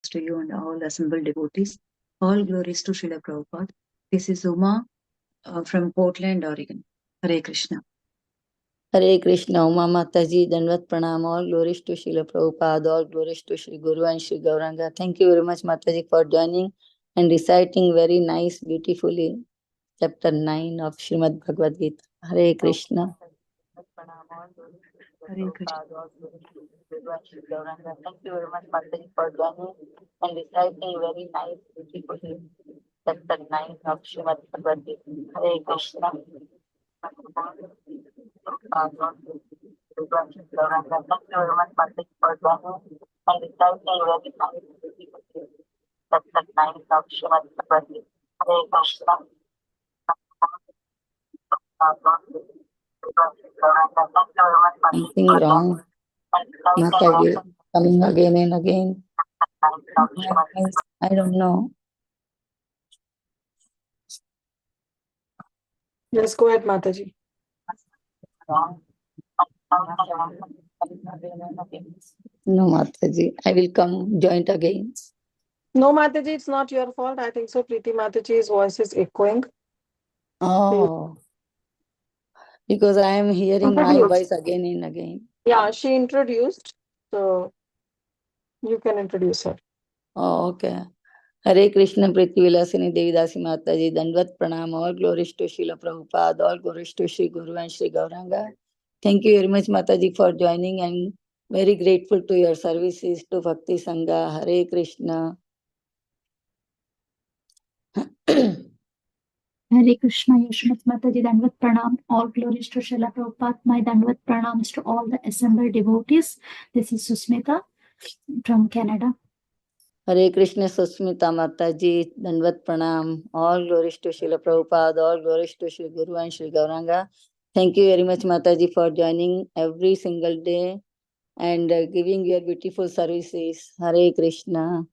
to you and all assembled devotees. All glories to Srila Prabhupada. This is Uma from Portland, Oregon. Hare Krishna. Hare Krishna, Uma Mataji, Dandavat Pranam, all glories to Srila Prabhupada, all glories to Sri Guru and Sri Gauranga. Thank you very much, Mataji, for joining and reciting very nice, beautifully, chapter 9 of Srimad Bhagavad Gita. Hare Krishna. Hare Krishna. Thank you very much, Mataji, for joining and reciting very nice, beautifully, chapter 9 of Srimad Bhagavad Gita. Hare Krishna. Something wrong. Mataji coming again and again. I don't know. Yes, go ahead, Mataji. No, Mataji, I will come join it again. No, Mataji, it's not your fault. I think so. Preeti Mataji's voice is echoing. Oh, because I am hearing my voice again and again. Yeah, she introduced. So you can introduce her. Oh, okay. Hare Krishna, Priti Vilasini Devidasi Mataji, Dandvat Pranam, all glories to Srila Prabhupada, all glories to Sri Guru and Sri Gauranga. Thank you very much, Mataji, for joining, and very grateful to your services to Bhakti Sangha. Hare Krishna. Hare Krishna, Yashmat Mataji, Dandvat Pranam. All glories to Srila Prabhupada. My Dandvat Pranams to all the assembled devotees. This is Susmita from Canada. Hare Krishna, Susmita Mataji, Dandvat Pranam. All glories to Srila Prabhupada, all glories to Sri Guru and Sri Gauranga. Thank you very much, Mataji, for joining every single day and giving your beautiful services. Hare Krishna.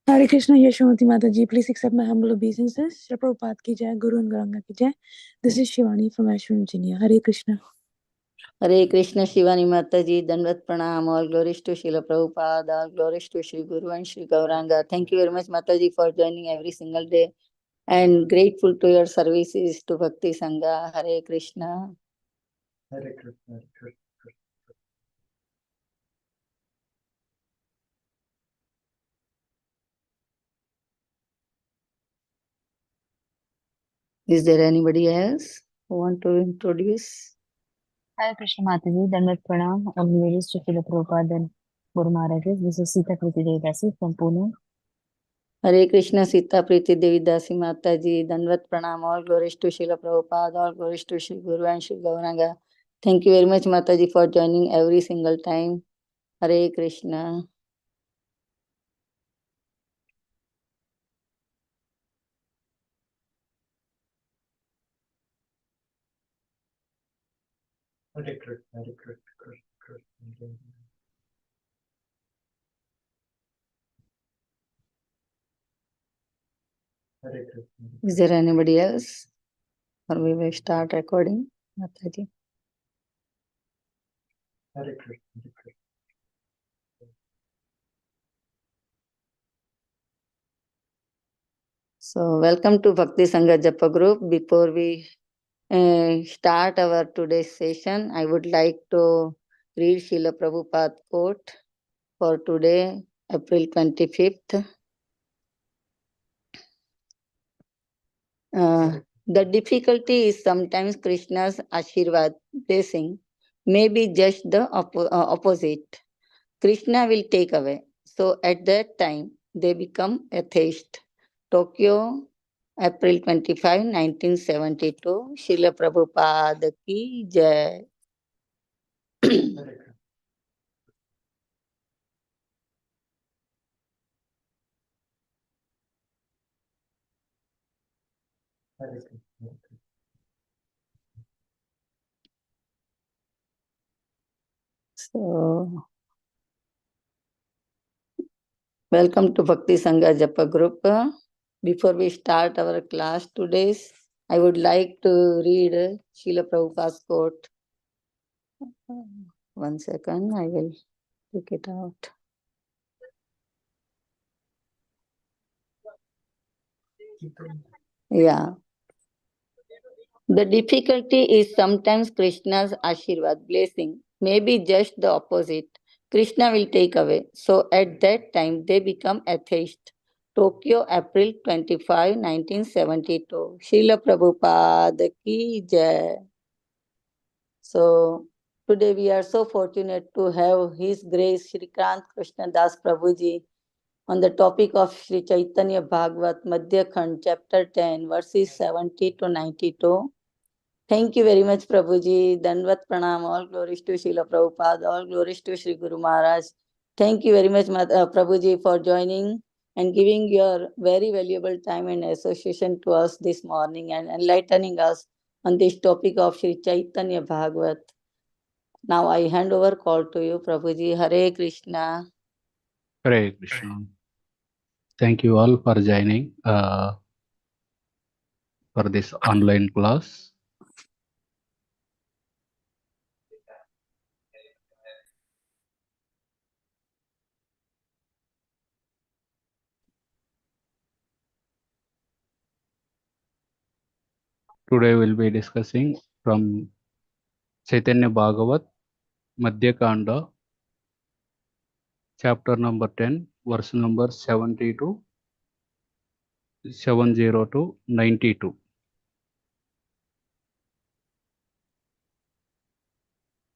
Hare Krishna, Yashwamati Mataji, please accept my humble obeisances. Shri Prabhupada ki jai, Guru and Gauranga ki jai. This is Shivani from Ashram, Virginia. Hare Krishna. Hare Krishna, Shivani Mataji, Dandvat Pranam, all glories to Srila Prabhupada, all glories to Sri Guru and Sri Gauranga. Thank you very much, Mataji, for joining every single day and grateful to your services to Bhakti Sangha. Hare Krishna. Hare Krishna, Hare Krishna. Is there anybody else who want to introduce? Hare Krishna Mataji, Dandavat Pranam, all glories to Srila Prabhupada and Guru Maharajas. This is Sita Kriti Devdasi from Pune. Hare Krishna, Sita Priti Devidasi Mataji, Dandvat Pranam, all glories to Srila Prabhupada, all glories to Sri Guru and Sri Gauranga. Thank you very much, Mataji, for joining every single time. Hare Krishna. Hare Krishna, Hare Krishna, Krishna Krishna. Hare Krishna. Is there anybody else? Or we will start recording, Mataji. Hare Krishna, Hare Krishna. So, welcome to Bhakti Sanga Japa group. Before we start our today's session, I would like to read Srila Prabhupada quote for today, April 25th. The difficulty is sometimes Krishna's Ashirvad, blessing, may be just the opposite. Krishna will take away. So at that time, they become atheist. Tokyo, April 25, 1972. Srila Prabhupada ki jai. Hare Krishna. So, welcome to Bhakti Sanga Japa group. Before we start our class today, I would like to read Srila Prabhupada's quote. 1 second, I will take it out. Yeah. The difficulty is sometimes Krishna's Ashirvad blessing, maybe just the opposite. Krishna will take away. So at that time, they become atheist. Tokyo, April 25, 1972. Srila Prabhupada ki jai. So today we are so fortunate to have His Grace Srikant Krishna Das Prabhuji on the topic of Sri Chaitanya Bhagavat Madhya Khanda, chapter 10, verses 70 to 92. Thank you very much, Prabhuji. Danvat Pranam. All glories to Srila Prabhupada. All glories to Sri Guru Maharaj. Thank you very much, Prabhuji, for joining and giving your very valuable time and association to us this morning and enlightening us on this topic of Sri Chaitanya Bhagavat. Now I hand over call to you, Prabhuji. Hare Krishna. Hare Krishna. Thank you all for joining for this online class. Today we'll be discussing from Chaitanya Bhagavat Madhya Khanda, chapter number 10, verse number 70 to 92.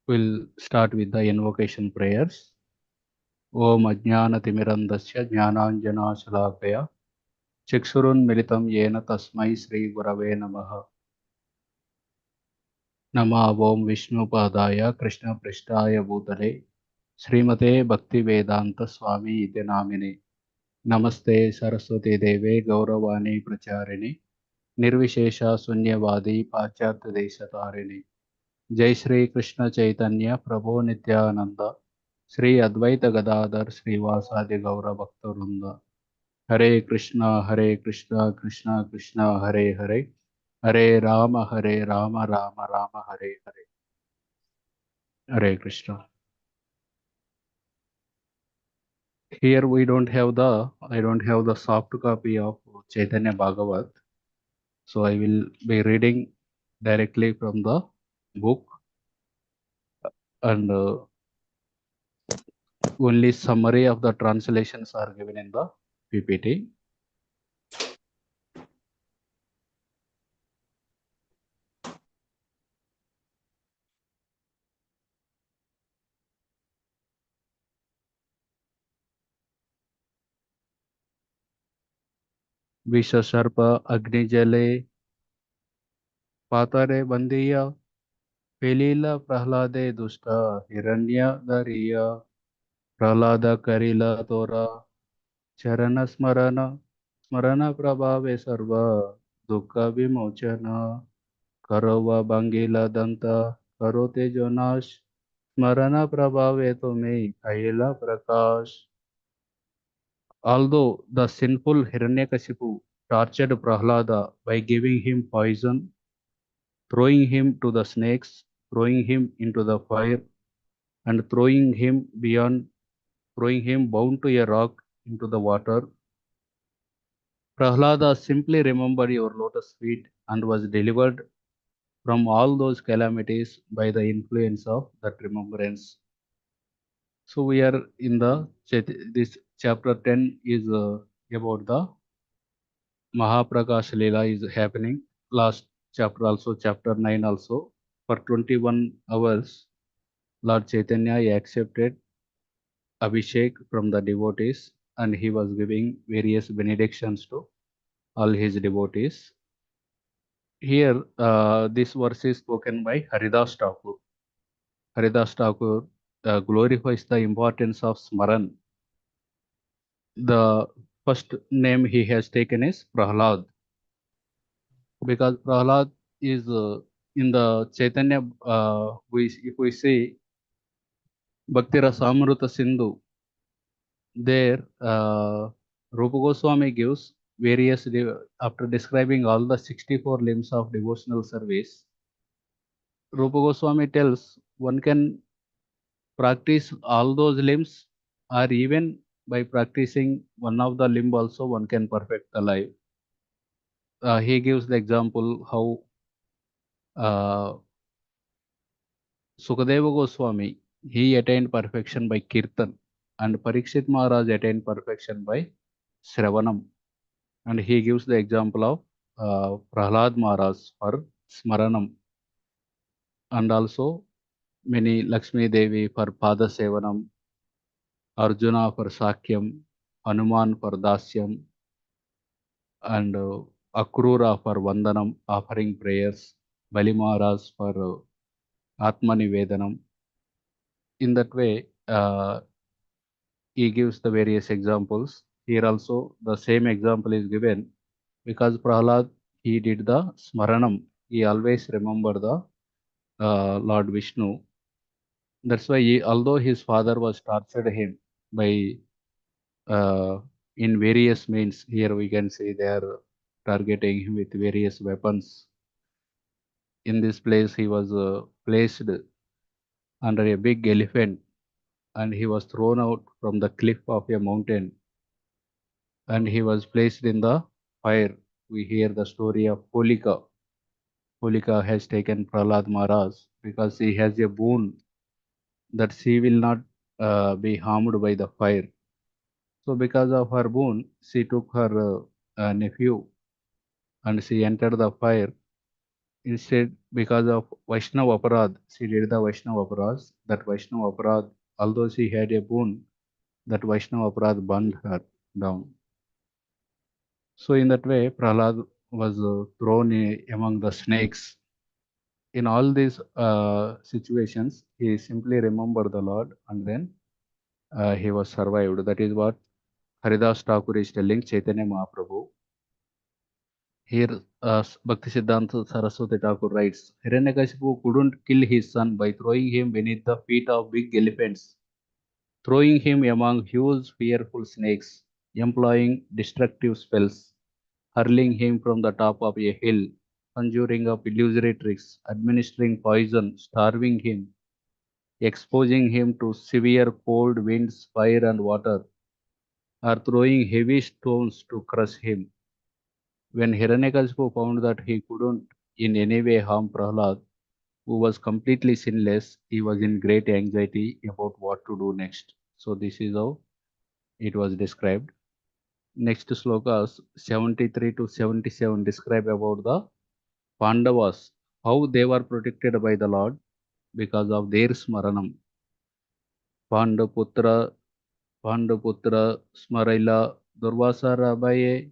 We'll start with the invocation prayers. Om Ajnana Timirandasya Jnananjana Shalakaya Chiksurun Militam Yena Tasmai Sri Gurave Namaha. Nama Om Vishnu Padaya Krishna Prishtaya Bhutale Srimate Bhakti Vedanta Swami Iti Namine. Namaste Saraswati Deve Gauravani Pracharini Nirvishesha Sunyavadi Pachyartha Desatarini. Jai Shri Krishna Chaitanya Prabhu Nityananda Sri Advaita Gadadhar Srivasadi Gaura Bhaktarvrinda. Hare Krishna Krishna Krishna Hare Hare Hare Rama Rama Rama Hare Hare. Hare Krishna. Here I don't have the soft copy of Chaitanya Bhagavat. So I will be reading directly from the book, and only summary of the translations are given in the PPT. Vishasarpa Agnijale Patare Bandiya Pelila Prahlade Dusta Hiranya Dariya Prahlada Karila Tora Charana Smarana Prabhave Sarva Dukkha Vimochana Karova Bangila Danta Karote Jonash Smarana Prabhave Tome Kaila Prakash. Although the sinful Hiranyakashipu tortured Prahlada by giving him poison, throwing him to the snakes, throwing him into the fire, and throwing him bound to a rock into the water, Prahlada simply remembered your lotus feet and was delivered from all those calamities by the influence of that remembrance. So we are in this chapter 10 is about the Mahaprakash Leela is happening. Last chapter also, chapter 9 also. For 21 hours, Lord Chaitanya accepted Abhishek from the devotees, and he was giving various benedictions to all his devotees. Here, this verse is spoken by Haridas Thakur. Haridas Thakur glorifies the importance of Smaran. The first name he has taken is Prahlad, because Prahlad is in the Chaitanya, if we see Bhakti Rasamrita Sindhu, there Rupa Goswami gives various, after describing all the 64 limbs of devotional service, Rupa Goswami tells one can practice all those limbs, or even by practicing one of the limb also one can perfect the life. He gives the example how Sukadeva Goswami, he attained perfection by Kirtan, and Parikshit Maharaj attained perfection by Shravanam. And he gives the example of Prahlad Maharaj for Smaranam, and also many Lakshmi Devi for Pada Sevanam, Arjuna for Sakyam, Hanuman for Dasyam, and Akrura for Vandanam, offering prayers, Bali Maharaj for Atma Nivedanam. In that way, he gives the various examples. Here also the same example is given because Prahlad, he did the Smaranam. He always remember the Lord Vishnu. That's why although his father was tortured him by in various means, here we can see they are targeting him with various weapons. In this place, he was placed under a big elephant and he was thrown out from the cliff of a mountain and he was placed in the fire. We hear the story of Holika. Holika has taken Prahlad Maharaj because he has a boon that she will not be harmed by the fire. So because of her boon, she took her nephew and she entered the fire. Instead, because of Vaishnava Aparad, she did the Vaishnava Aparad. That Vaishnava Aparad, although she had a boon, that Vaishnava Aparad burned her down. So in that way, Prahlad was thrown among the snakes. In all these situations, he simply remembered the Lord and then he was survived. That is what Haridas Thakur is telling Chaitanya Mahaprabhu. Here, Bhakti Siddhanta Saraswati Thakur writes, Hiranyakashipu couldn't kill his son by throwing him beneath the feet of big elephants, throwing him among huge fearful snakes, employing destructive spells, hurling him from the top of a hill, conjuring up illusory tricks, administering poison, starving him, exposing him to severe cold winds, fire and water, or throwing heavy stones to crush him. When Hiranyakashipu found that he couldn't in any way harm Prahlad, who was completely sinless, he was in great anxiety about what to do next. So this is how it was described. Next slokas 73 to 77 describe about the Pandavas, how they were protected by the Lord because of their smaranam. Pandaputra, Pandaputra, Smarila, Durvasa Rabaye,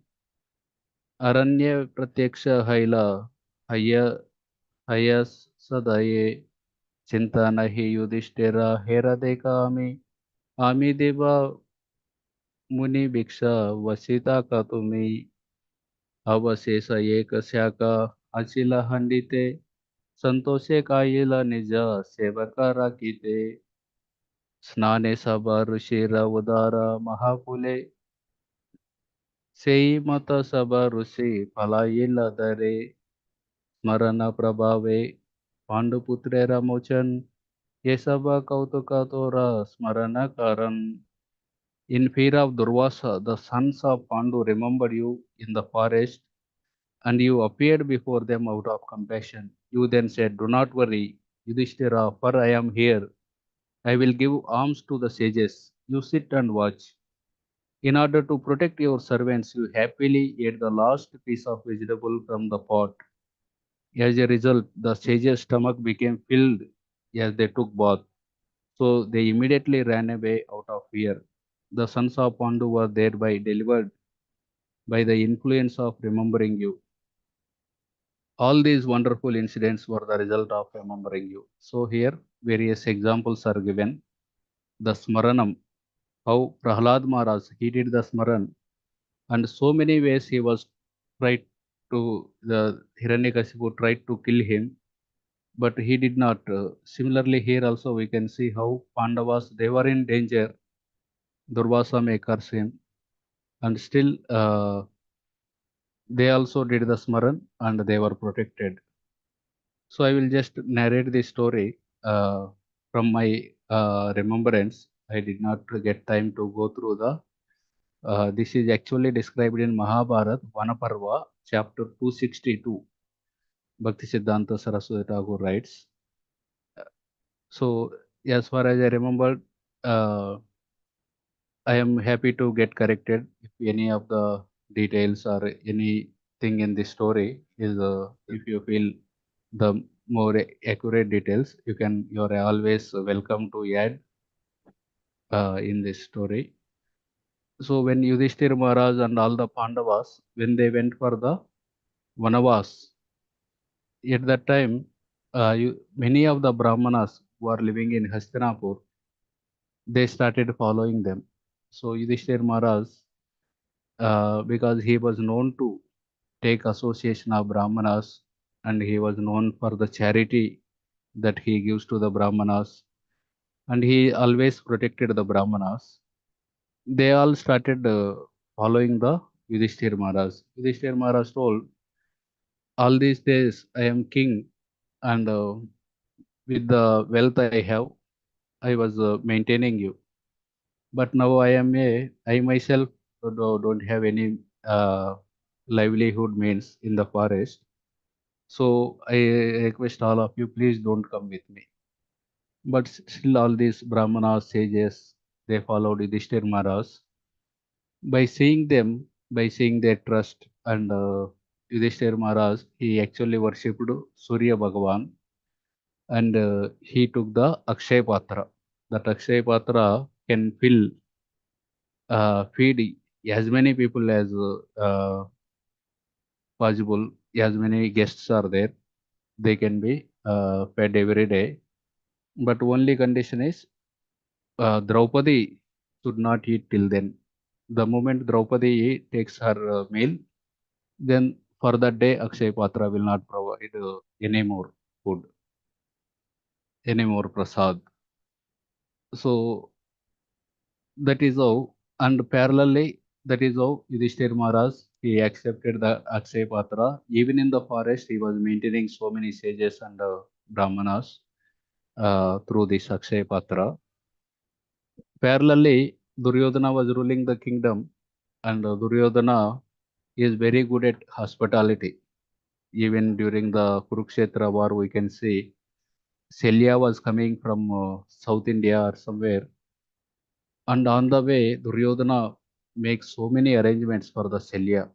Aranya Pratyaksha Haila, Haya, Hayas Sadaye, Chinta Nahi Yudhishtira, Hera Dekami, Ami Deva Muni Bhiksha, Vasita Katumi, Avasesa Yekashyaka, Achila Handite, Santoshe Kayila Nija, Sevaka Rakite, Snane Sabha Rushira Udara Mahapule, Sei Mata Sabha Rushi, Palayila Dare, Smarana Prabhave, Panduputrera Mochan, Yesaba Kautuka Tora, Smarana Karan. In fear of Durvasa, the sons of Pandu remembered you in the forest, and you appeared before them out of compassion. You then said, Do not worry, Yudhishthira, for I am here. I will give alms to the sages. You sit and watch. In order to protect your servants, you happily ate the last piece of vegetable from the pot. As a result, the sages' stomach became filled as they took bath. So they immediately ran away out of fear. The sons of Pandu were thereby delivered by the influence of remembering you. All these wonderful incidents were the result of remembering you. So here various examples are given. The Smaranam, how Prahlad Maharaj, he did the Smaran and so many ways he was tried to, the Hiranyakashipu tried to kill him, but he did not. Similarly here also we can see how Pandavas, they were in danger. Durvasa may curse him and still they also did the Smaran and they were protected. So I will just narrate the story. from my remembrance, I did not get time to go through the. This is actually described in Mahabharata, Vanaparva, chapter 262. Bhakti Siddhanta Saraswati Thakur writes. So, as far as I remember, I am happy to get corrected if any of the details or anything in the story is, if you feel the more accurate details, you are always welcome to add in this story. So when Yudhishthir Maharaj and all the Pandavas, when they went for the Vanavas, at that time, many of the Brahmanas who are living in Hastinapur, they started following them. So Yudhishthir Maharaj, because he was known to take association of Brahmanas and he was known for the charity that he gives to the Brahmanas and he always protected the Brahmanas. They all started following the Yudhishthir Maharaj. Yudhishthir Maharaj told, all these days I am king and with the wealth I have, I was maintaining you. But now I myself don't have any livelihood means in the forest. So I request all of you, please don't come with me. But still all these Brahmanas, sages, they followed Yudhishthir Maharaj. By seeing them, by seeing their trust and Yudhishthir Maharaj, he actually worshipped Surya Bhagavan and he took the Akshay Patra. That Akshay Patra can feed as many people as possible, as many guests are there, they can be fed every day. But only condition is Draupadi should not eat till then. The moment Draupadi takes her meal, then for that day Akshay Patra will not provide any more food, any more prasad. So that is how, and parallelly, that is how Yudhishthir Maharaj, he accepted the Akshay Patra. Even in the forest, he was maintaining so many sages and Brahmanas through this Akshay Patra. Parallelly, Duryodhana was ruling the kingdom, and Duryodhana is very good at hospitality. Even during the Kurukshetra war, we can see Celia was coming from South India or somewhere, and on the way, Duryodhana makes so many arrangements for the Celia.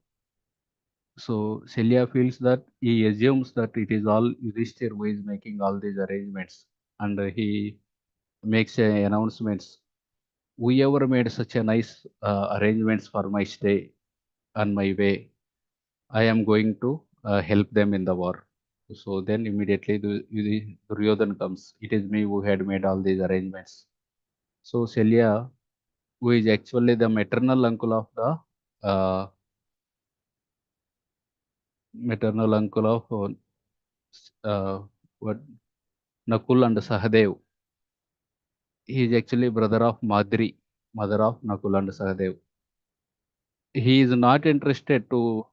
So Celia feels that he assumes that it is all Yudhishthir who is making all these arrangements, and he makes announcements. Whoever made such a nice arrangements for my stay on my way, I am going to help them in the war. So then immediately Duryodhan comes. It is me who had made all these arrangements. So Celia, who is actually the maternal uncle of the maternal uncle of what Nakul and Sahadev. He is actually brother of Madri, mother of Nakul and Sahadev. He is not interested to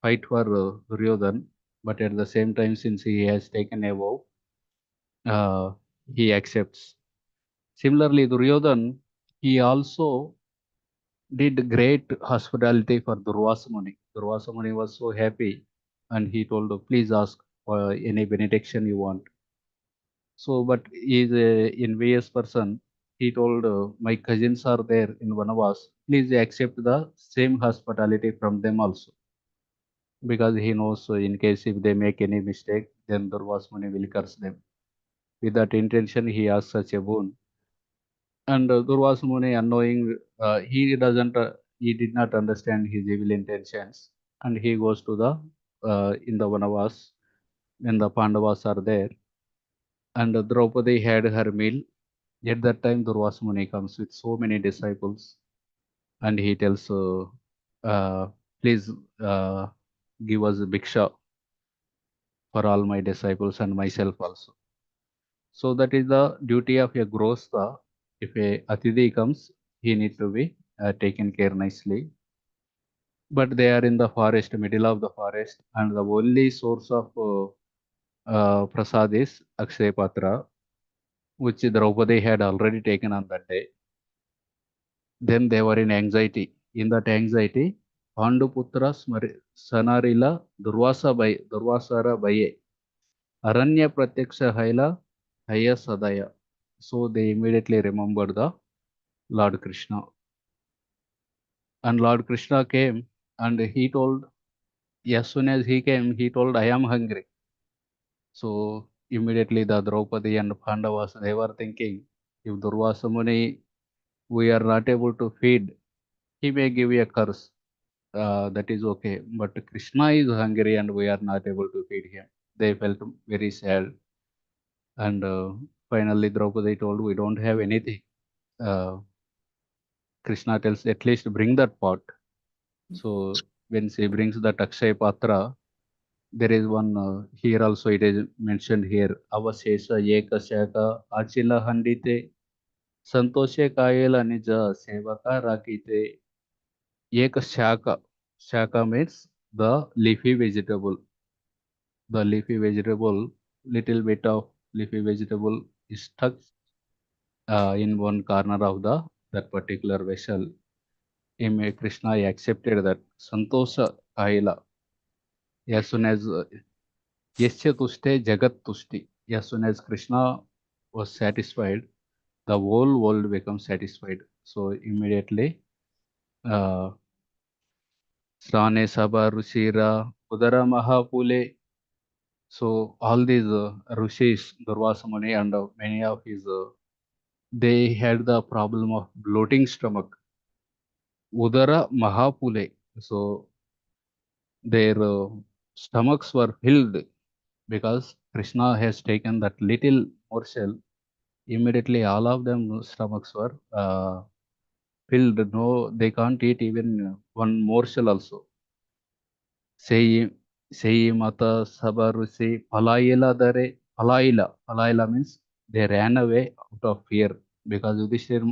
fight for Duryodhan, but at the same time, since he has taken a vow, he accepts. Similarly, Duryodhan, he also did great hospitality for Durvasa Muni. Durvasa Muni was so happy and he told, please ask for any benediction you want. So, but he is a envious person. He told, my cousins are there in Vanavas. Please accept the same hospitality from them also. Because he knows in case if they make any mistake, then Durvasa Muni will curse them. With that intention, he asked such a boon. And Durvasa Muni, unknowing, he did not understand his evil intentions. And he goes to in the Vanavas, when the Pandavas are there. And Draupadi had her meal. At that time, Durvasa Muni comes with so many disciples. And he tells, please give us Bhiksha for all my disciples and myself also. So that is the duty of a Grostha. If a Atidhi comes, he need to be taken care nicely. But they are in the forest, middle of the forest, and the only source of prasad is Akshay Patra. which Draupadi had already taken on that day. Then they were in anxiety. In that anxiety, Panduputra Sanarila Durvasara Baye Aranya Pratyaksha Haila Haya Sadaya. So they immediately remembered the Lord Krishna. And Lord Krishna came and he told, as soon as he came, he told, I am hungry. So immediately the Draupadi and Pandavas, they were thinking, if Durvasa Muni we are not able to feed, he may give you a curse. That is okay. But Krishna is hungry and we are not able to feed him. They felt very sad. And finally, Draupadi told, we don't have anything. Krishna tells, at least bring that pot. So when she brings the Akshay Patra, there is one here also it is mentioned here. Avashesha Yeka Shaka Achila Handite Santoshe Kayela Nija Sevaka Rakite Yeka Shaka. Shaka means the leafy vegetable. The leafy vegetable, little bit of leafy vegetable is stuck in one corner of that particular vessel. Krishna accepted that Santosha Kaila. As soon as Yasya Tushte Jagat Tushti. As soon as Krishna was satisfied, the whole world becomes satisfied. So immediately, Srane Sabha Rushira Udara Mahapule. So all these Rishis, Durvasa Muni and many of his, they had the problem of bloating stomach. Udara Mahapule. So their stomachs were filled because Krishna has taken that little morsel. Immediately all of them stomachs were filled. No, they can't eat even one morsel also. Sei mata sabarusi palayila dare palayila means they ran away out of fear because Yudhishthira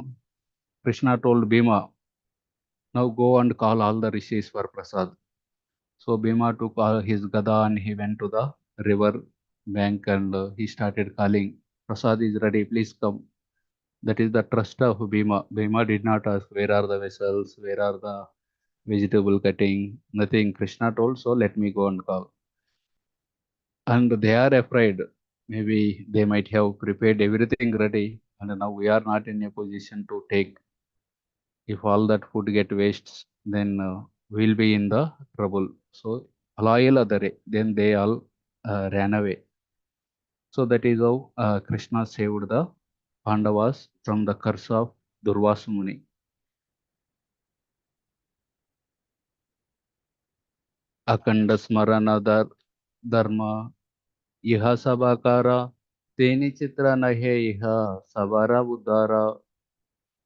Krishna told Bhima, now go and call all the rishis for prasad. So Bhima took his gada and he went to the river bank and he started calling, prasad is ready, please come. That is the trust of Bhima. Bhima did not ask where are the vessels, where are the vegetable cutting, nothing. Krishna told, so let me go and call. And they are afraid. Maybe they might have prepared everything ready and now we are not in a position to take. If all that food get wastes, then we'll be in the trouble. So then they all ran away. So that is how Krishna saved the Pandavas from the curse of Durvasa Muni. Akanda Smarana Dharma Iha Sabakara Teni Chitra Nahe Iha Sabara Uddara.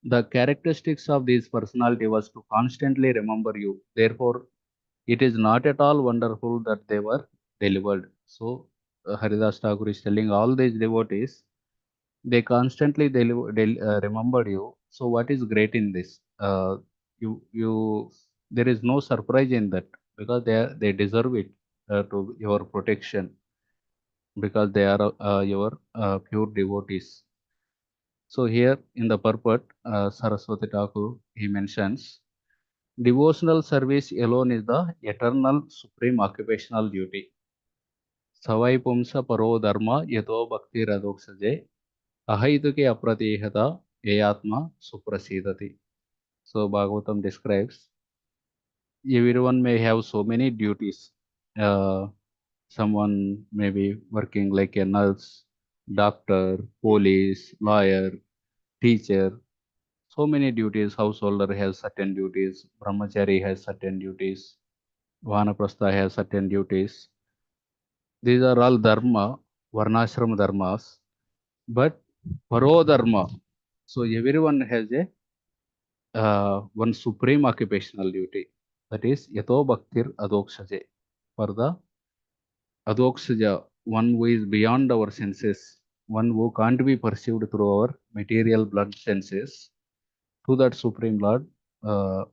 The characteristics of these personality was to constantly remember you. Therefore, it is not at all wonderful that they were delivered. So, Haridas Thakur is telling all these devotees, they constantly remembered you. So, what is great in this? There is no surprise in that because they deserve it to your protection because they are your pure devotees. So, here in the purport, Saraswati Thakur he mentions devotional service alone is the eternal supreme occupational duty. Savai pumsa paro dharma yato bhakti radoksaje ahaituke apratihata yayatma suprasidati. So Bhagavatam describes everyone may have so many duties. Someone may be working like a nurse, doctor, police, lawyer, teacher. So many duties. Householder has certain duties. Brahmachari has certain duties. Vanaprastha has certain duties. These are all dharma, varnashram dharmas, but paro dharma. So everyone has a one supreme occupational duty. That is yato bhaktir adokshaje. For the adokshaja, one who is beyond our senses, one who can't be perceived through our material blood senses, to that supreme Lord, uh,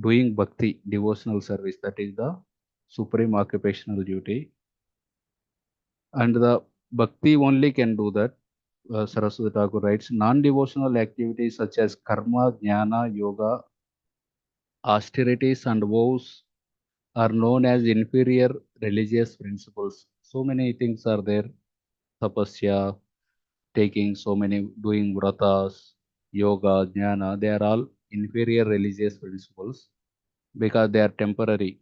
doing bhakti, devotional service. That is the supreme occupational duty. And the bhakti only can do that. Saraswati Thakur writes, non-devotional activities such as karma, jnana, yoga, austerities and vows are known as inferior religious principles. So many things are there. Tapasya, taking so many, doing vratas, yoga, jnana, they are all inferior religious principles because they are temporary.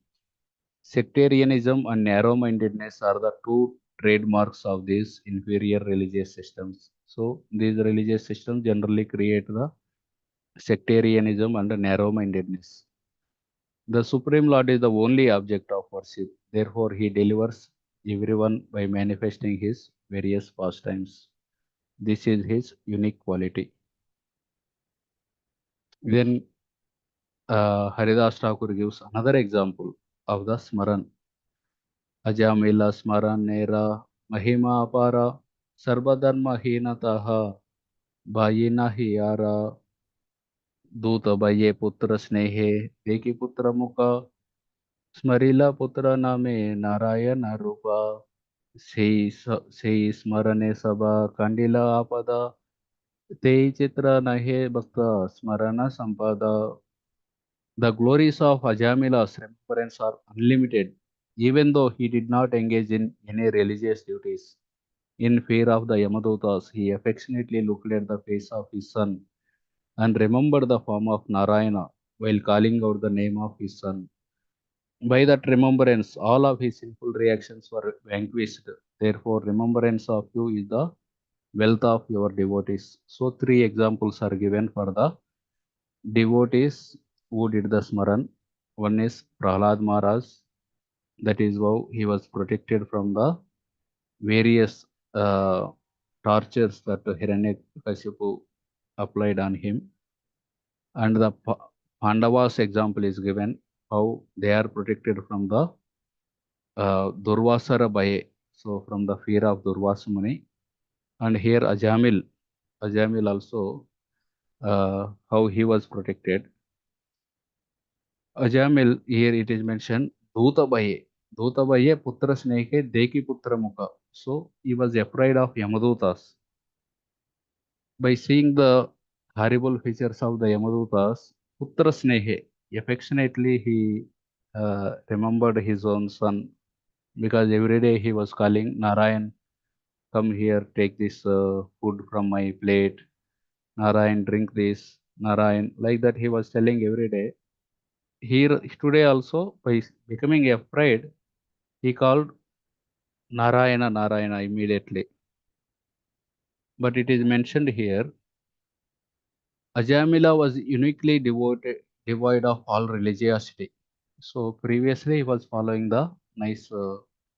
Sectarianism and narrow-mindedness are the two trademarks of these inferior religious systems. So these religious systems generally create the sectarianism and narrow-mindedness. The Supreme Lord is the only object of worship. Therefore, he delivers everyone by manifesting his various pastimes. This is his unique quality. Then Haridas Thakur gives another example of the Smaran. Ajamila Smaran Nera Mahima Apara Sarvadharma Hinataha Bhayina Hiyara Duta Baye Putra Snehe Deki Putra Mukha Smarila Putra Name Narayana Rupa Sei Smarane Sabha Kandila Apada Te Chitra Nahe Bhakta Smarana Sampada. The glories of Ajamila's remembrance are unlimited, even though he did not engage in any religious duties. In fear of the Yamadutas, he affectionately looked at the face of his son and remembered the form of Narayana while calling out the name of his son. By that remembrance, all of his sinful reactions were vanquished. Therefore, remembrance of you is the wealth of your devotees. So, three examples are given for the devotees who did the Smaran. One is Prahlad Maharaj, that is how he was protected from the various tortures that Hiranyakashipu applied on him. And the Pandavas example is given how they are protected from the Durvasara Baye, so from the fear of Durvasa Muni. And here Ajamil also, how he was protected. Ajamil, here it is mentioned, Dutabaye. Dutabaye Putra Sneke Deki Putra Mukha. So he was afraid of Yamadutas. By seeing the horrible features of the Yamadutas, Putra Snehe, affectionately he remembered his own son, because every day he was calling Narayan, come here, take this food from my plate. Narayan, drink this. Narayan, like that he was telling every day. Here today also, by becoming afraid, he called Narayana, Narayana immediately. But it is mentioned here, Ajamila was uniquely devoid of all religiosity. So previously he was following the nice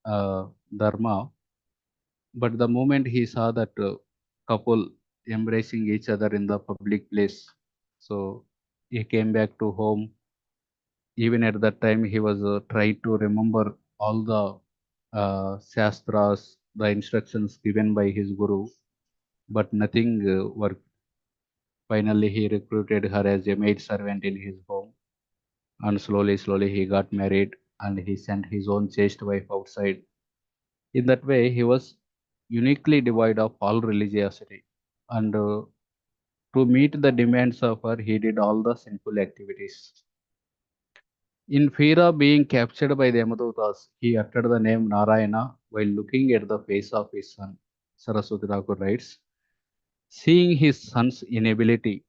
dharma, but the moment he saw that couple embracing each other in the public place, so he came back to home. Even at that time, he was trying to remember all the shastras, the instructions given by his guru, but nothing worked. Finally, he recruited her as a maid servant in his home, and slowly he got married, and he sent his own chaste wife outside. In that way, he was uniquely devoid of all religiosity, and to meet the demands of her, he did all the sinful activities. In fear of being captured by the Yamadutas, he uttered the name Narayana while looking at the face of his son. Saraswati Thakur writes, seeing his son's inability,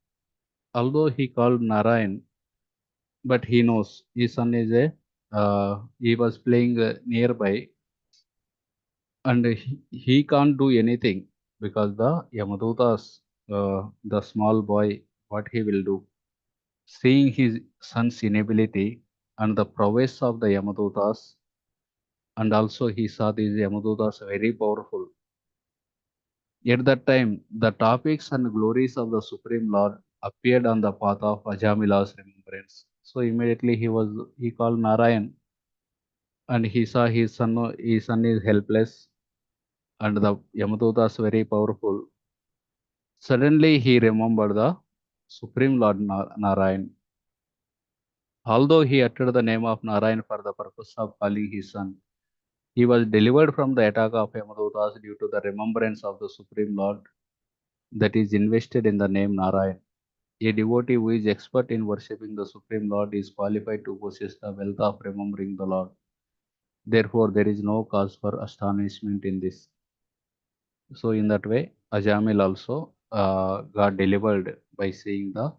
although he called Narayan, but he knows his son is he was playing nearby, and he can't do anything because the Yamadutas, the small boy, what he will do? Seeing his son's inability and the prowess of the Yamadutas, and also he saw these Yamadutas very powerful. At that time, the topics and glories of the Supreme Lord appeared on the path of Ajamila's remembrance. So immediately he called Narayan, and he saw his son is helpless, and the Yamadutas very powerful. Suddenly he remembered the Supreme Lord Narayan. Although he uttered the name of Narayan for the purpose of calling his son, he was delivered from the attack of Yamadutas due to the remembrance of the Supreme Lord. that is invested in the name Narayan. A devotee who is expert in worshipping the Supreme Lord is qualified to possess the wealth of remembering the Lord. Therefore, there is no cause for astonishment in this. So, in that way, Ajamil also got delivered by seeing the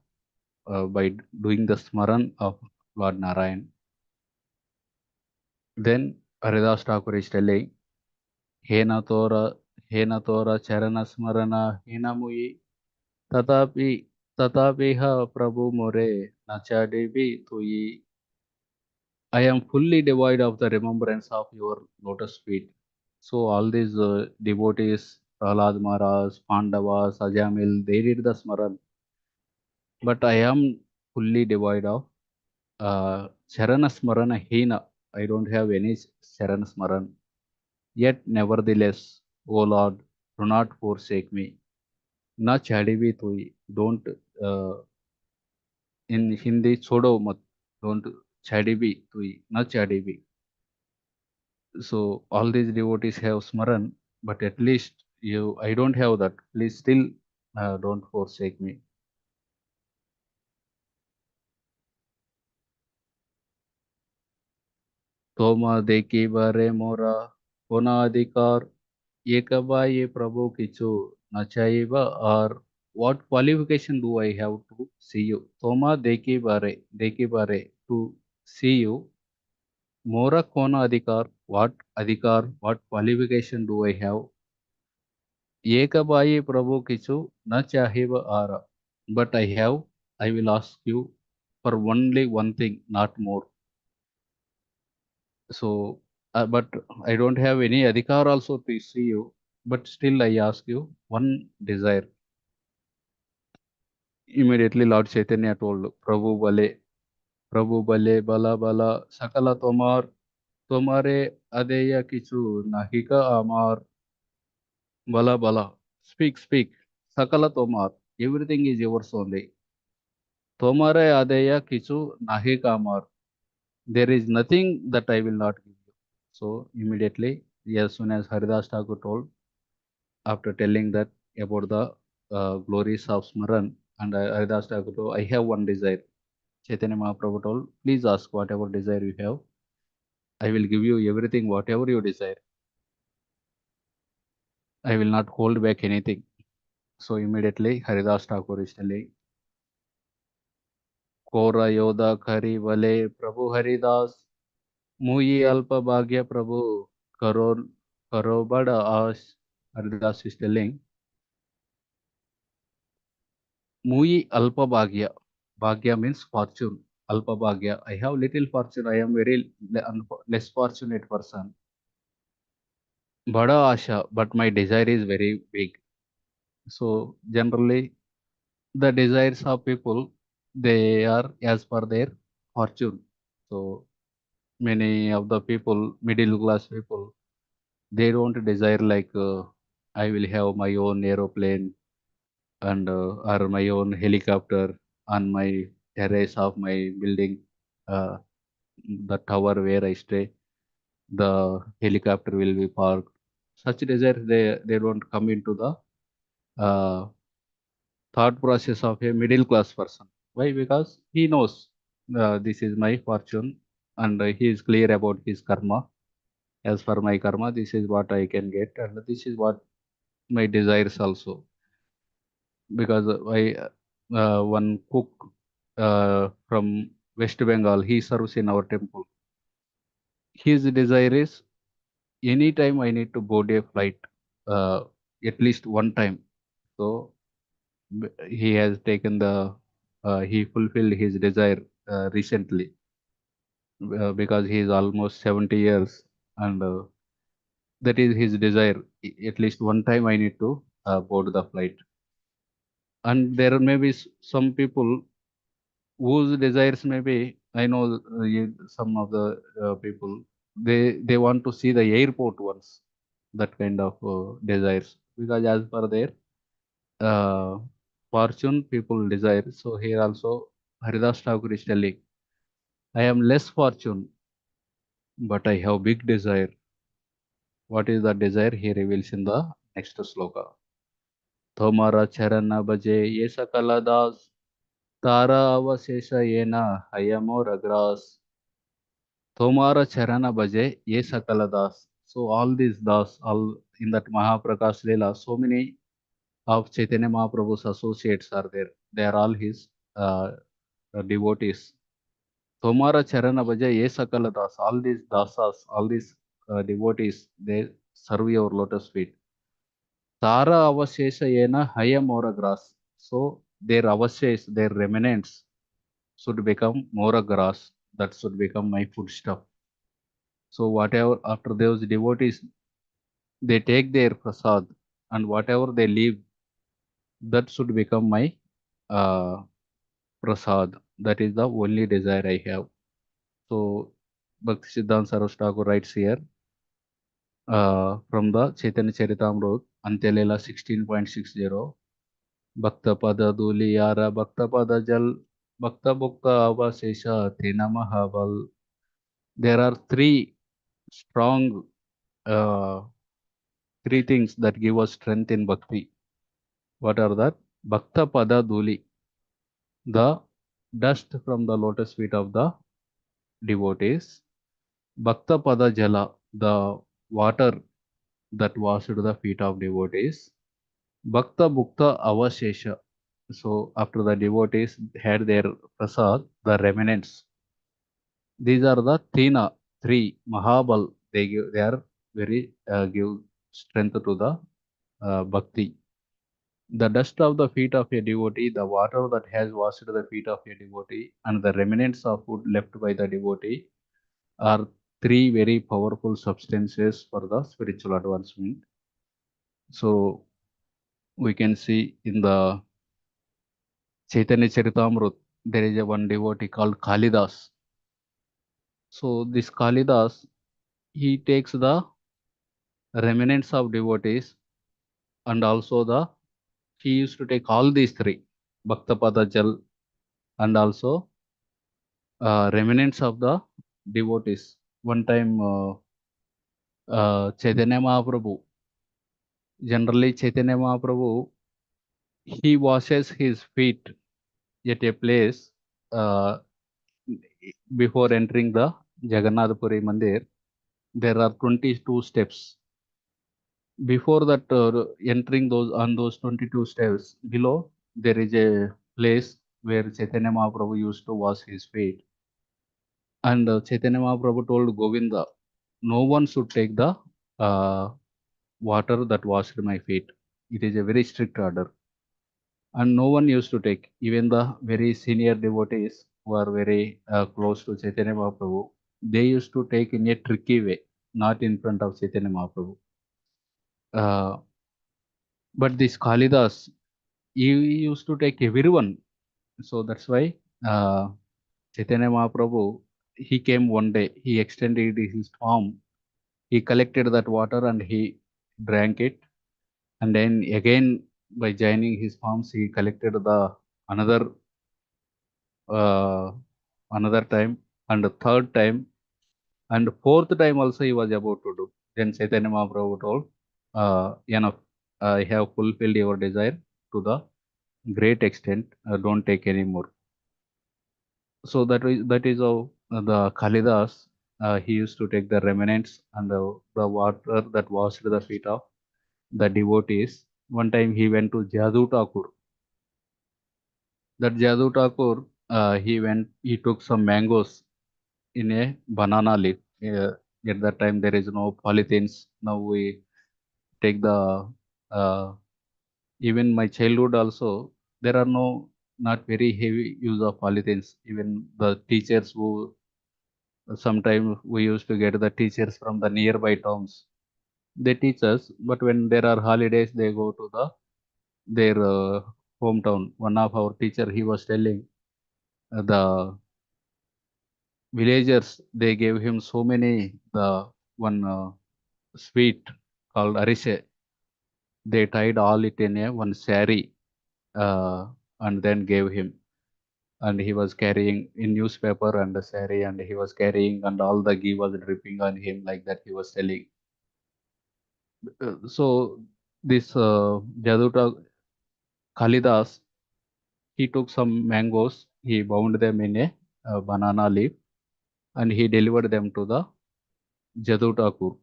by doing the smaran of Lord Narayan. Then Haridas Thakur is telling, Hena Tora Charana Smarana Hena Mui Tatapi Tatapiha Prabhu More Nachadevi Tuyi. I am fully devoid of the remembrance of your lotus feet. So all these devotees, Prahlad Maharaj, Pandavas, Ajamil, they did the smaran. But I am fully devoid of Charana Smarana Hina. I don't have any Charana Smaran. Yet nevertheless, O Lord, do not forsake me. Na chadivi tui. Don't in Hindi chodo mat. Don't chadivi tui. Na chadivi. So all these devotees have smaran, but at least I don't have that. Please still don't forsake me. Toma deki bare mora kona adhikar ekaba ye Prabhu kichu nachaiva, or what qualification do I have to see you? Toma deki bare to see you. Mora kona adhikar, what qualification do I have? Ekabayi Prabhu Kichu na chahiva ara. But I will ask you for only one thing, not more. So, but I don't have any adhikar also to see you, but still I ask you one desire. Immediately Lord Chaitanya told, Prabhu Bale, Bala Bala, Sakala Tomare Adeya Kichu, Nahika Amar, Bala Bala. Speak. Sakala Tomar. Everything is yours only. Tomare Adeya Kichu Nahi Kamar. There is nothing that I will not give you. So immediately, as soon as Haridas Thakur told, after telling that about the glories of Smaran, and Haridas Thakur told, I have one desire. Chaitanya Mahaprabhu told, please ask whatever desire you have. I will give you everything, whatever you desire. I will not hold back anything. So immediately Haridas Thakur is telling, Kora Yoda Kari Vale Prabhu Haridas Muyi Alpa Bhagya Prabhu Karo Karo Bada Ash. Haridas is telling, Muyi Alpa Bhagya. Bhagya means fortune. Alpa Bhagya. I have little fortune. I am very less fortunate person. Bada Asha, but my desire is very big. So generally, the desires of people, they are as per their fortune. So many of the people, middle class people, they don't desire like I will have my own aeroplane and or my own helicopter on my terrace of my building, uh, the tower where I stay. The helicopter will be parked. Such desires they don't come into the uh, thought process of a middle class person. Why? Because he knows this is my fortune and he is clear about his karma. As for my karma, this is what I can get, and this is what my desires also. Because one cook from West Bengal, he serves in our temple. His desire is anytime I need to board a flight, at least one time. So he has taken he fulfilled his desire recently because he is almost 70 years and that is his desire. At least one time I need to board the flight. And there may be some people whose desires may be, I know some of the people, they want to see the airport once, that kind of desires, because as per their uh, fortune, people desire. So here also Haridas Thakur is telling, I am less fortune, but I have big desire. What is the desire? He reveals in the next sloka. Tomara charana bhaje ye sakala das. Tara avashesha yena hayamo ragras. Tomara charana bhaje ye sakala das. So all these das, all in that Mahaprakash Leela, so many of Chaitanya Mahaprabhu's associates are there. They are all his devotees. Tomara charana bhaja ye sakala das. All these dasas, all these devotees, they serve your lotus feet. Tara avashesha yena hayam mora grass. So their avashesh, their remnants should become mora grass. That should become my foodstuff. So whatever after those devotees, they take their prasad and whatever they leave, that should become my uh, prasad. That is the only desire I have. So Bhakti Siddhanta Saraswati Thakur writes here from the Chaitanya Charitamrita, Antelela 16.60. Bhakta Pada Duli Yara Bhakta Pada Jal Bhakta Bhukta Avasesha Tina Mahabal. There are three strong uh, three things that give us strength in bhakti. What are that? Bhakta Pada Duli, the dust from the lotus feet of the devotees. Bhakta Pada Jala, the water that washed the feet of devotees. Bhakta Bhukta Avashesha. So after the devotees had their prasad, the remnants. These are the three Mahabal. They are very give strength to the bhakti. The dust of the feet of a devotee, the water that has washed the feet of a devotee, and the remnants of food left by the devotee are three very powerful substances for the spiritual advancement. So we can see in the Chaitanya Charitamrita, there is a one devotee called Kalidas. So this Kalidas, he takes the remnants of devotees and also he used to take all these three, Bhaktapada Jal and also remnants of the devotees. One time Chaitanya Mahaprabhu, generally Chaitanya Mahaprabhu, he washes his feet at a place uh, before entering the Jagannath Puri Mandir. There are 22 steps. Before that, entering those 22 steps below, there is a place where Chaitanya Mahaprabhu used to wash his feet. And Chaitanya Mahaprabhu told Govinda, no one should take the water that washed my feet. It is a very strict order. And no one used to take, even the very senior devotees who are very close to Chaitanya Mahaprabhu, they used to take in a tricky way, not in front of Chaitanya Mahaprabhu. But this Kalidas, he used to take everyone. So that's why Chaitanya Mahaprabhu, he came one day, he extended his palm, he collected that water and he drank it. And then again, by joining his palms, he collected the another uh, another time and the third time and fourth time also he was about to do. Then Chaitanya Mahaprabhu told, enough, I have fulfilled your desire to the great extent, don't take any more. So that is how the Kalidas, he used to take the remnants and the water that washed the feet of the devotees. One time he went to Jadu Thakur. That Jadu Thakur, he took some mangoes in a banana leaf. At that time there is no polythenes. Now we take the even my childhood also, there are not very heavy use of polythenes. Even the teachers who sometimes we used to get the teachers from the nearby towns. They teach us, but when there are holidays, they go to their hometown. One of our teacher, he was telling the villagers, they gave him so many the one sweet called arishe. They tied all it in a one sari and then gave him. And he was carrying in newspaper and the sari, and he was carrying, and all the ghee was dripping on him like that. He was telling. So this Jaduta, Kalidas, he took some mangoes, he bound them in a banana leaf, and he delivered them to the Jadu Thakur.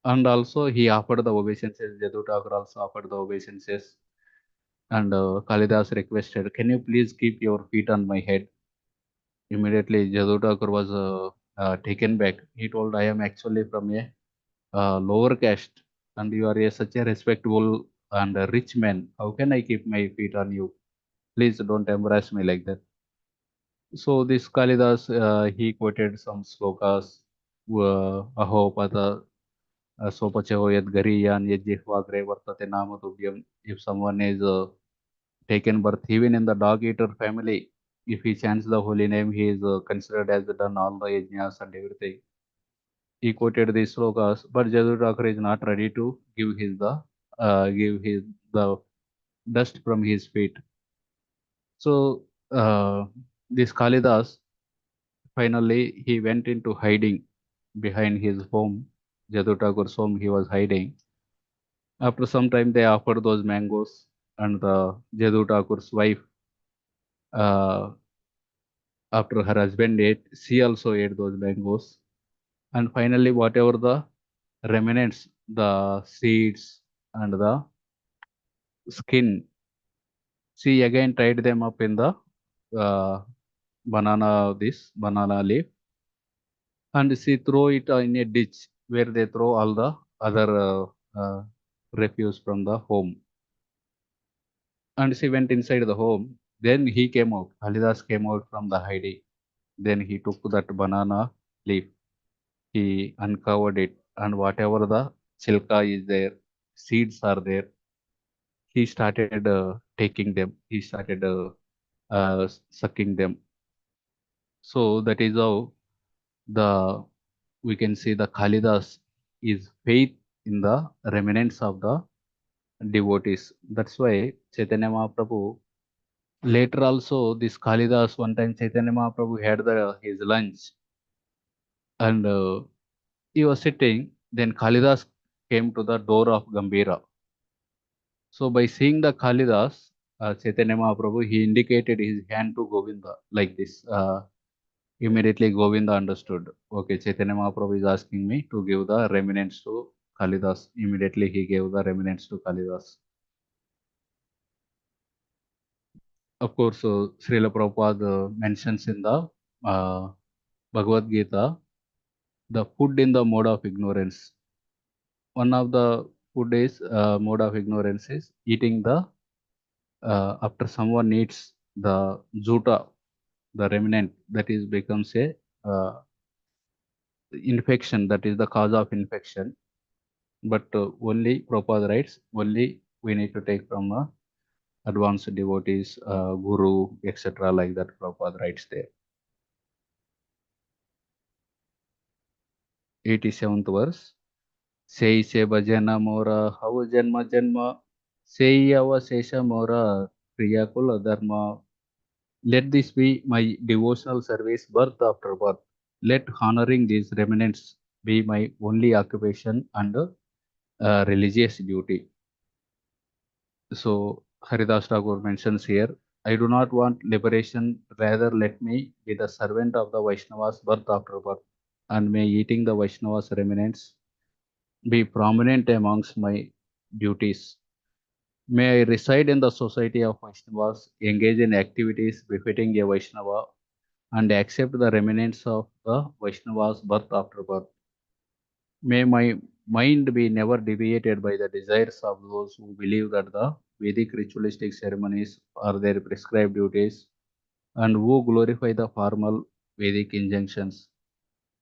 And also he offered the obeisances. Jadu Thakur also offered the obeisances. And Kalidas requested, "Can you please keep your feet on my head?" Immediately, Jadu Thakur was taken back. He told, "I am actually from a lower caste, and you are such a respectable and a rich man. How can I keep my feet on you? Please don't embarrass me like that." So this Kalidas, he quoted some slokas, Aho Pada Sopachahoyat Gariyan Yajihvagre Vartate Namatubhyam. If someone is taken birth even in the dog eater family, if he chants the holy name, he is considered as done all the yajnas and everything. He quoted these slokas, but Jadu Thakur is not ready to give his the dust from his feet. So this Kalidas, finally he went into hiding behind his home. Jadu Thakur's home, he was hiding. After some time, they offered those mangoes, and the Jadu Thakur's wife, uh, after her husband ate, she also ate those mangoes. And finally, whatever the remnants, the seeds and the skin, she again tied them up in the uh, banana leaf, and she throw it in a ditch where they throw all the other refuse from the home. And she went inside the home. Then he came out. Halidas came out from the hiding. Then he took that banana leaf. He uncovered it, and whatever the chilka is there, seeds are there, he started taking them. He started sucking them. So that is how the we can see the Kalidas is faith in the remnants of the devotees. That's why Chaitanya Mahaprabhu later also this Kalidas, one time Chaitanya Mahaprabhu had his lunch, and he was sitting. Then Kalidas came to the door of Gambira. So by seeing the Kalidas, Chaitanya Mahaprabhu, he indicated his hand to Govinda like this. Immediately Govinda understood. Okay, Chaitanya Mahaprabhu is asking me to give the remnants to Kalidas. Immediately he gave the remnants to Kalidas. Of course, Srila Prabhupada mentions in the Bhagavad Gita, the food in the mode of ignorance. One of the food is mode of ignorance is eating the after someone eats the juta, the remnant, that is becomes a infection, that is the cause of infection. But only Prabhupada writes, only we need to take from advanced devotees, guru, etc. Like that Prabhupada writes there. 87th verse. Sei se bhajana mora hav janma janma, sei avasesha mora kriyakula dharma. Let this be my devotional service birth after birth. Let honoring these remnants be my only occupation and religious duty. So Haridas Thakur mentions here, I do not want liberation, rather let me be the servant of the Vaishnavas birth after birth, and may eating the Vaishnavas remnants be prominent amongst my duties. May I reside in the society of Vaishnavas, engage in activities befitting a Vaishnava, and accept the remnants of the Vaishnavas birth after birth. May my mind be never deviated by the desires of those who believe that the Vedic ritualistic ceremonies are their prescribed duties and who glorify the formal Vedic injunctions.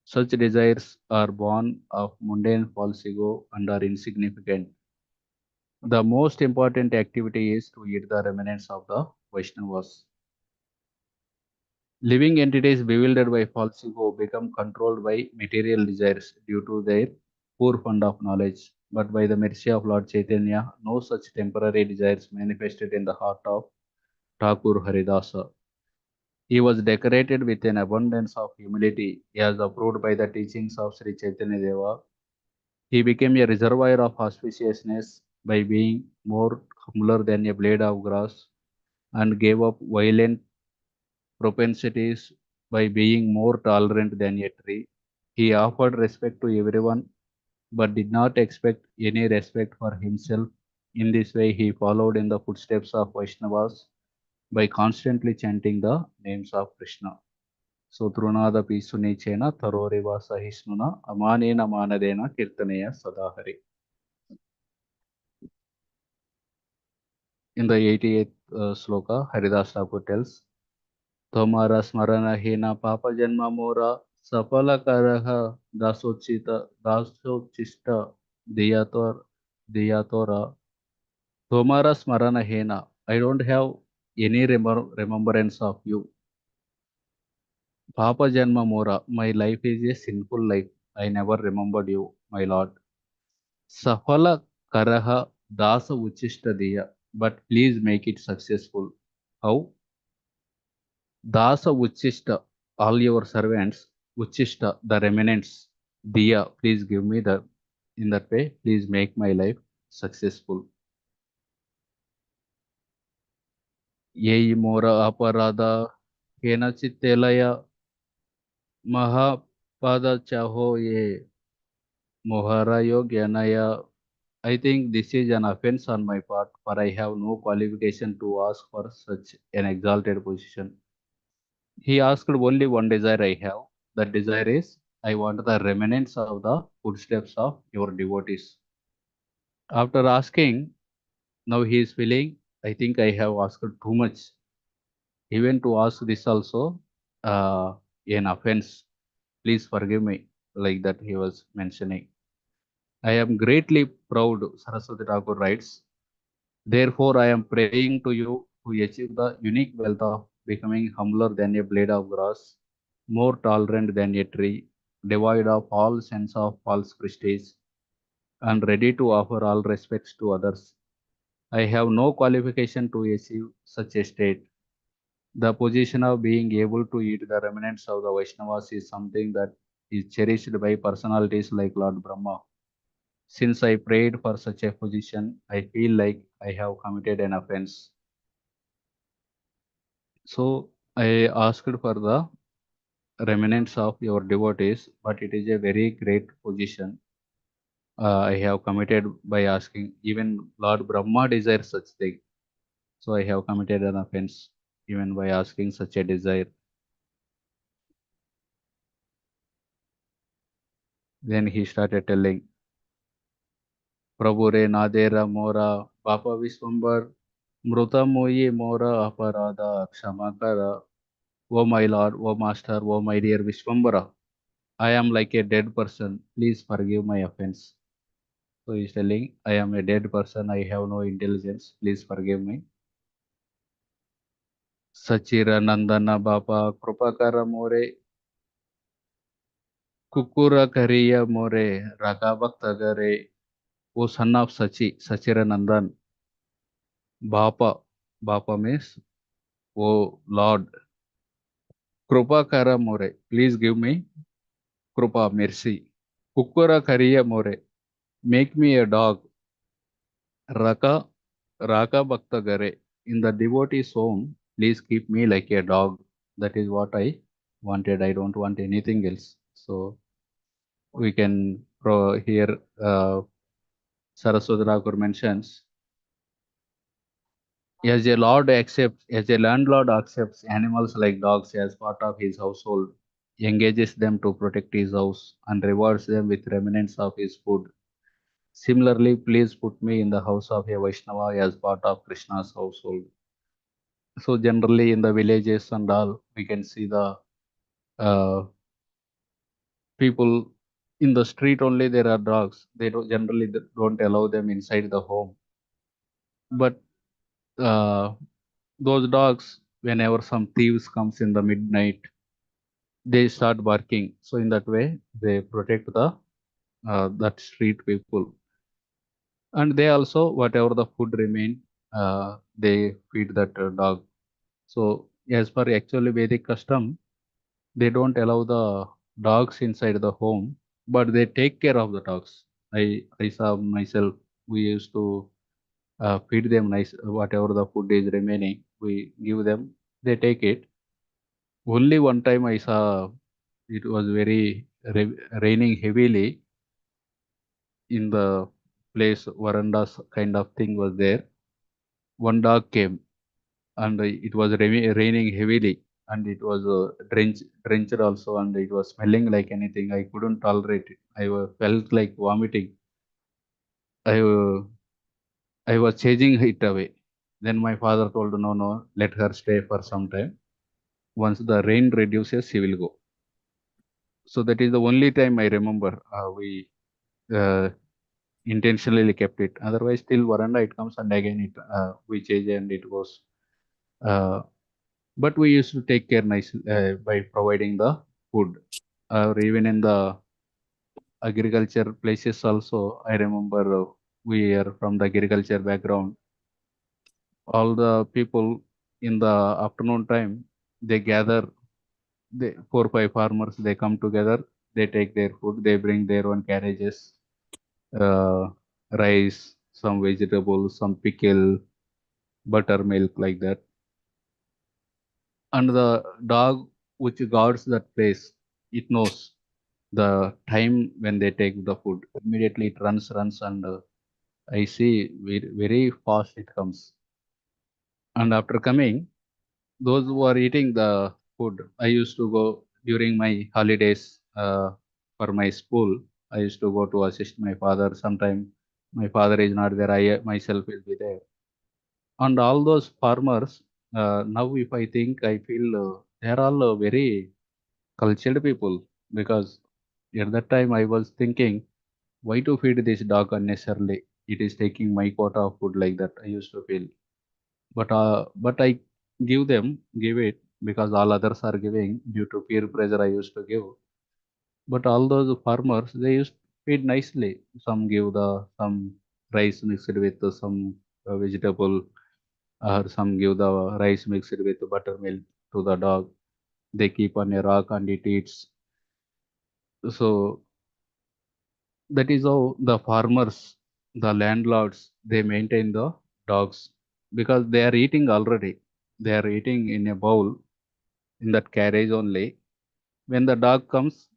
Such desires are born of mundane false ego and are insignificant. The most important activity is to eat the remnants of the Vaishnavas. Living entities bewildered by false ego become controlled by material desires due to their poor fund of knowledge. But by the mercy of Lord Chaitanya, no such temporary desires manifested in the heart of Thakur Haridasa. He was decorated with an abundance of humility, as approved by the teachings of Sri Chaitanya Deva. He became a reservoir of auspiciousness, by being more humbler than a blade of grass, and gave up violent propensities by being more tolerant than a tree. He offered respect to everyone but did not expect any respect for himself. In this way, he followed in the footsteps of Vaishnavas by constantly chanting the names of Krishna. So, Trunada Pisunichena, Taroriva Sahisnuna, Amanena Manadena, Kirtaneya Sadahari. In the 88th sloka, Haridasa Thakur tells, Tomara Smarana Hina Papa Janma Mora, Sapala Karaha, Dasochista, Diyatora, Tomara Smarana Hena. I don't have any remembrance of you. Papa Janma Mora, my life is a sinful life. I never remembered you, my Lord. Safala Karaha Dasa Uchista Diya, but please make it successful. How? Dasa Uchista, all your servants, Uchista, the remnants, Diya, please give me the, in that way, please make my life successful. Yei Mora Aparada, Kena Chittelaya, Mahapada Chaho Ye, Mohara Yogyanaya. I think this is an offense on my part, for I have no qualification to ask for such an exalted position. He asked only one desire I have. That desire is, I want the remnants of the footsteps of your devotees. After asking, now he is feeling, I think I have asked too much. Even to ask this also, an offense. Please forgive me, like that he was mentioning. I am greatly proud, Saraswati Thakur writes. Therefore, I am praying to you to achieve the unique wealth of becoming humbler than a blade of grass, more tolerant than a tree, devoid of all sense of false prestige, and ready to offer all respects to others. I have no qualification to achieve such a state. The position of being able to eat the remnants of the Vaishnavas is something that is cherished by personalities like Lord Brahma. Since I prayed for such a position, I feel like I have committed an offense. So I asked for the remnants of your devotees, but it is a very great position. I have committed by asking. Even Lord Brahma desires such thing. So I have committed an offense even by asking such a desire. Then he started telling, Prabhu re nadera mora, Papa Viswambar, Mruta moye mora aparada, Kshamakara, O my Lord, O Master, O my dear Vishwambara, I am like a dead person. Please forgive my offense. So he is telling, I am a dead person. I have no intelligence. Please forgive me. Sachira Nandana Bapa Krupakara More Kukura Kariya More Rakavaktagare. O son of Sachira Nandan. Bapa. Bapa means, O Lord. Krupakara More. Please give me Krupa, mercy. Kukura Kariya More. Make me a dog. Raka Bhakta Gare. In the devotee's home, please keep me like a dog. That is what I wanted. I don't want anything else. So we can here Saraswati Thakur mentions, as a landlord accepts animals like dogs as part of his household, engages them to protect his house, and rewards them with remnants of his food. Similarly, please put me in the house of a Vaishnava as part of Krishna's household. So generally in the villages and all, we can see the uh, people in the street only. There are dogs. They don't allow them inside the home. But those dogs, whenever some thieves comes in the midnight, they start barking. So in that way, they protect the that street people. And they also, whatever the food remain, they feed that dog. So as per actually Vedic custom, they don't allow the dogs inside the home, but they take care of the dogs. I saw myself. We used to feed them nice, whatever the food is remaining, we give them, they take it. Only one time I saw it was very raining heavily in the place, verandas kind of thing was there. One dog came and it was raining heavily and it was drenched also and it was smelling like anything. I couldn't tolerate it. Felt like vomiting. I, uh, I was chasing it away. Then my father told, no, no, let her stay for some time. Once the rain reduces, she will go. So that is the only time I remember we intentionally kept it. Otherwise, till veranda it comes and again we change and it goes. But we used to take care nice by providing the food. Or even in the agriculture places also, I remember we are from the agriculture background. All the people in the afternoon time, they gather, they 4 5 farmers, they come together, they take their food, they bring their own carriages, uh, rice, some vegetables, some pickle, buttermilk, like that. And the dog which guards that place, it knows the time when they take the food. Immediately it runs, and I see very, very fast it comes. And after coming, those who are eating the food, I used to go during my holidays for my school. I used to go to assist my father. Sometime my father is not there, I myself will be there. And all those farmers, now if I think, I feel they are all very cultured people, because at that time I was thinking, why to feed this dog unnecessarily? It is taking my quota of food, like that. I used to feel, but I give it because all others are giving. Due to peer pressure, I used to give. But all those farmers, they used to feed nicely. Some give some rice mixed with some vegetable, or some give the rice mixed with buttermilk to the dog. They keep on a rock and it eats. So that is how the farmers, the landlords, they maintain the dogs, because they are eating already. They are eating in a bowl in that carriage only. When the dog comes,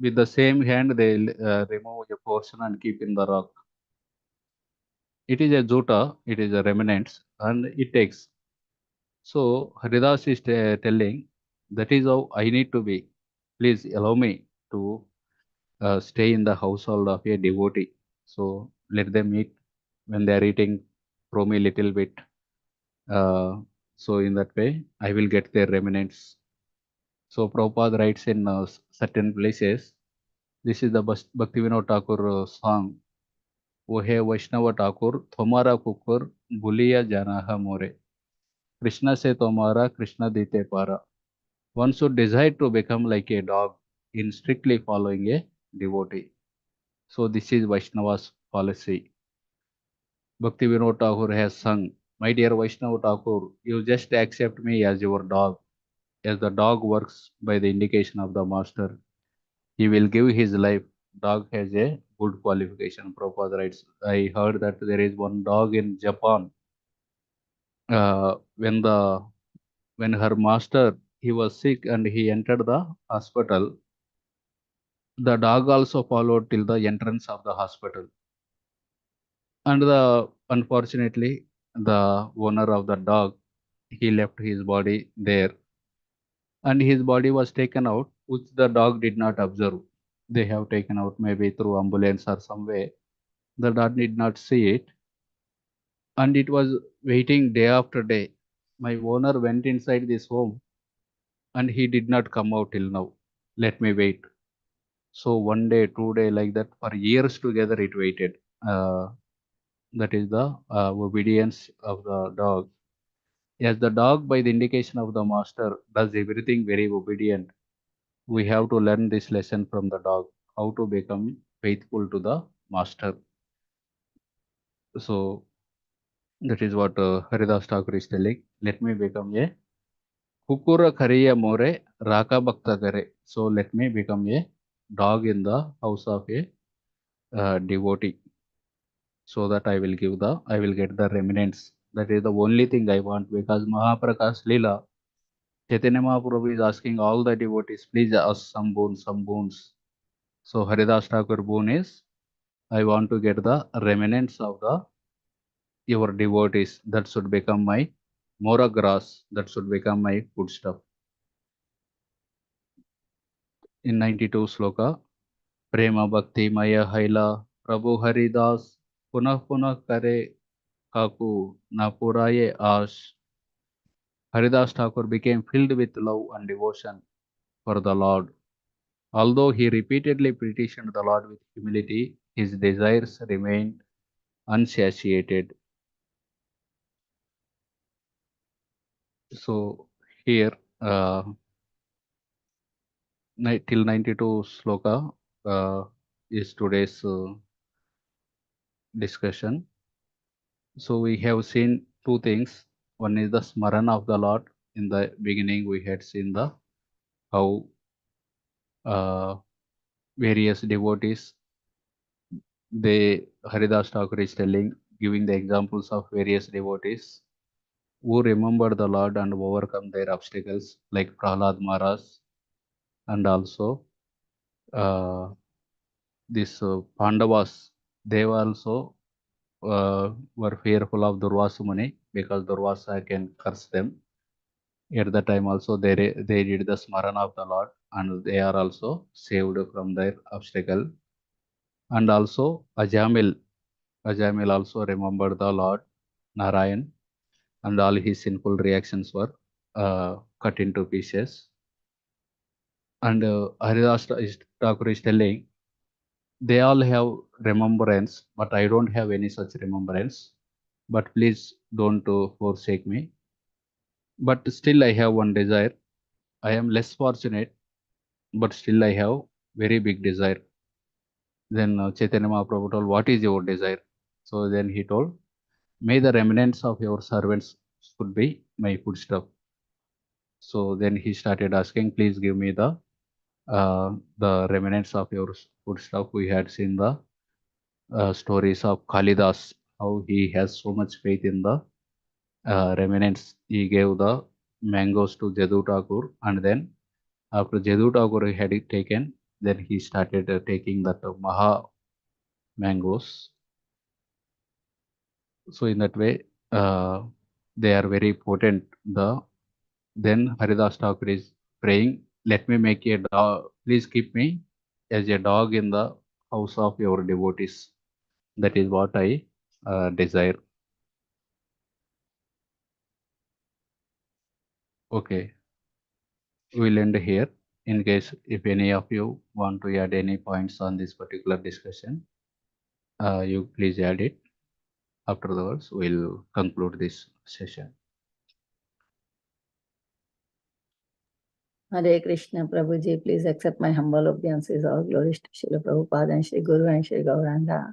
with the same hand, they remove a portion and keep in the rock. It is a jota, it is a remnants, and it takes. So Haridas is telling, that is how I need to be. Please allow me to stay in the household of a devotee. So let them eat. When they are eating, throw me little bit. So in that way, I will get their remnants. So Prabhupada writes in certain places, this is the Bhaktivinoda Thakur song. O he Vaishnava Thakur, Thomara Kukur, Buliya Janaha More. Krishna se Tomara, Krishna dite para. One should desire to become like a dog in strictly following a devotee. So this is Vaishnava's policy. Bhaktivinoda Thakur has sung, my dear Vaishnava Thakur, you just accept me as your dog. As the dog works by the indication of the master, he will give his life. Dog has a good qualification. Prabhupada writes, I heard that there is one dog in Japan. Uh, when the when her master, he was sick and he entered the hospital, the dog also followed till the entrance of the hospital. And unfortunately, the owner of the dog, he left his body there, and his body was taken out, which the dog did not observe. They have taken out maybe through ambulance or some way. The dog did not see it, and it was waiting day after day. My owner went inside this home, and he did not come out till now. Let me wait. So 1 day, 2 day, like that, for years together it waited. That is the obedience of the dog. As the dog, by the indication of the master, does everything very obedient, we have to learn this lesson from the dog, how to become faithful to the master. So that is what Haridas Thakur is telling. Let me become a Kukura Kariya More Raka Bhakta Kare. So let me become a dog in the house of a devotee. so that I will get the remnants. That is the only thing I want, because Mahaprakash Leela, Chaitanya Mahaprabhu is asking all the devotees, please ask some boons, some boons. So Haridas Thakur boon is, I want to get the remnants of your devotees. That should become my mora grass. That should become my foodstuff. In 92 sloka, Prema Bhakti Maya Haila Prabhu Haridas Punah Punah Kare Kaku Napuraye Ash. Haridas Thakur became filled with love and devotion for the Lord. Although he repeatedly petitioned the Lord with humility, his desires remained unsatiated. So here, till 92 sloka is today's discussion. So we have seen two things. One is the smarana of the Lord. In the beginning, we had seen the how various devotees, Haridas Thakur is giving the examples of various devotees who remember the Lord and overcome their obstacles, like Prahlad Maharaj, and also this Pandavas. They also were fearful of Durvasa Muni, because Durvasa can curse them. At the time also they did the smarana of the Lord, and they are also saved from their obstacle. And also Ajamil also remembered the Lord Narayan, and all his sinful reactions were cut into pieces. And Haridas Thakur is telling, they all have remembrance, but I don't have any such remembrance. But please don't forsake me. But still I have one desire. I am less fortunate, but still I have very big desire. Then Chaitanya Mahaprabhu told, what is your desire? So then he told, may the remnants of your servants should be my foodstuff. So then he started asking, please give me the remnants of your foodstuff. We had seen the stories of Kalidas, how he has so much faith in the remnants. He gave the mangoes to Jadu Thakur, and then after Jadu Thakur had it taken, then he started taking that Maha mangoes. So in that way, they are very potent. Then Haridas Thakur is praying, let me make a dog. Please keep me as a dog in the house of your devotees. That is what I desire. Okay, we'll end here. In case if any of you want to add any points on this particular discussion, you please add it. Afterwards, we'll conclude this session. Hare Krishna, Prabhuji, please accept my humble obeisances. All glories to Srila Prabhupada and Sri Guru and Sri Gauranga.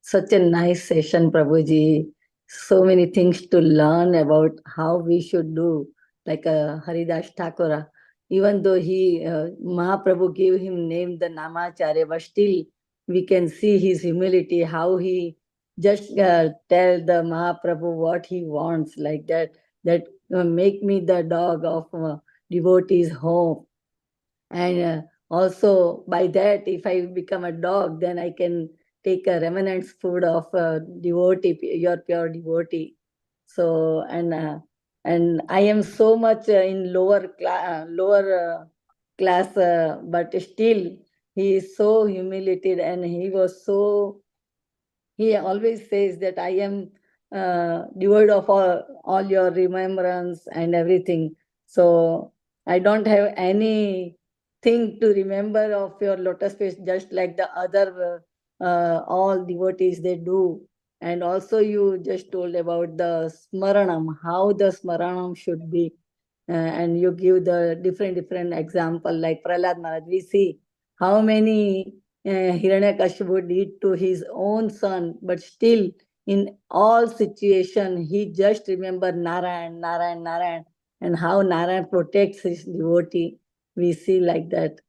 Such a nice session, Prabhuji. So many things to learn about how we should do, like Haridas Thakura. Even though Mahaprabhu gave him name the Namacharya, but still we can see his humility, how he just tell the Mahaprabhu what he wants, like that make me the dog of devotees' home. And also by that, if I become a dog, then I can take a remnants food of devotee, your pure devotee. So, and I am so much in lower class, but still he is so humiliated, and he always says that I am devoid of all your remembrance and everything. So I don't have anything to remember of your lotus feet, just like the other all devotees they do. And also you just told about the smaranam, how the smaranam should be. And you give the different example, like Prahlad Maharaj. We see how many Hiranyakashipu did to his own son, but still in all situation he just remember Narayan, Narayan, Narayan, and how Narayan protects his devotee. We see like that.